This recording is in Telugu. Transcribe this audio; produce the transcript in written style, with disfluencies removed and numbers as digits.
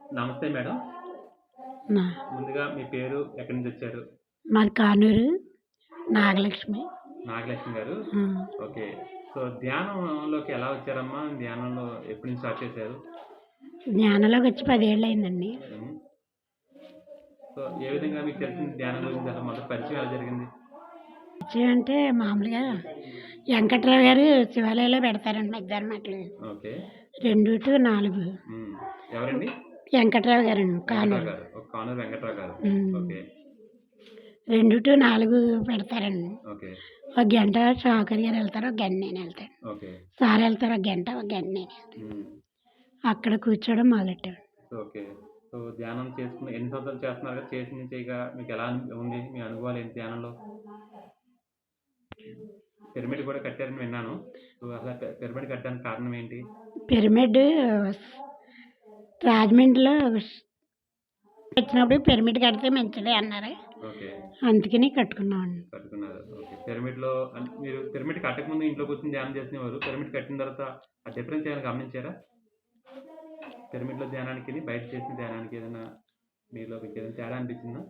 నమస్తే మేడం. నా ముందుగా మీ పేరు, ఎక్కడి నుంచి వచ్చారు? మాది కానూరు నాగలక్ష్మి. నాగలక్ష్మి గారు. ఆ, ఓకే. సో, ధ్యానంలోకి ఎలా వచ్చారమ్మా? ధ్యానంలో ఎప్పటి నుంచి స్టార్ట్ చేశారు? జ్ఞానంలోకి వచ్చి 10 ఏళ్ళు అయిందండి. హ్మ్. సో, ఏ విధంగా మీకు తెలిసింది ధ్యానం గురించి? అసలు మొదటి పరిచయం ఎలా జరిగింది? పరిచయం అంటే మామూలుగా వెంకట్రావు గారు శివాలయంలో పెడతారండి మధ్యాహ్నం మాటలు ఓకే. 2 to 4. హ్మ్. ఎవరండి? వెంకట్రావు గారండి వెంకట్రావు కానూరు. గారు. కానూరు వెంకట్రావు గారు. ఉమ్, ఓకే. 2 to 4 పెడతారండి. ఓకే. ఒక గంట షాకర్ గారు వెళ్తారు, ఒక గంట నేను వెళ్తాను. ఓకే. సార్ వెళ్తారు ఒక గంట నేను వెళ్తాను. హ్మ్. అక్కడ కూర్చోవడం మొదలెట్టాడు. ఓకే. సో, ధ్యానం చేసుకుని ఎన్ని సంవత్సరాలు చేస్తున్నారు కదా? చేసి నుంచి ఇక మీకు ఎలా ఉంది? మీ అనుభవాలు ఏంటి ధ్యానంలో? పిరమిడ్ కూడా కట్టారని విన్నాను. సో, అసలు పిరమిడ్ కట్టడానికి కారణం ఏంటి? పిరమిడ్ రాజమండ్రిలో వచ్చినప్పుడు పిరమిడ్ కడితే మంచిదే అన్నారు. ఓకే. అందుకని కట్టుకున్నామండి. కట్టుకున్నారు. ఓకే. పిరమిడ్‌లో మీరు పిరమిడ్ కట్టకముందు ఇంట్లో కూర్చొని ధ్యానం చేసేవారు. పిరమిడ్ కట్టిన తర్వాత ఆ డిఫరెన్స్ ఏమైనా గమనించారా? పిరమిడ్‌లో ధ్యానానికిని, బయట చేసిన ధ్యానానికి ఏదైనా మీలో మీకేదైనా తేడా అనిపించిందా?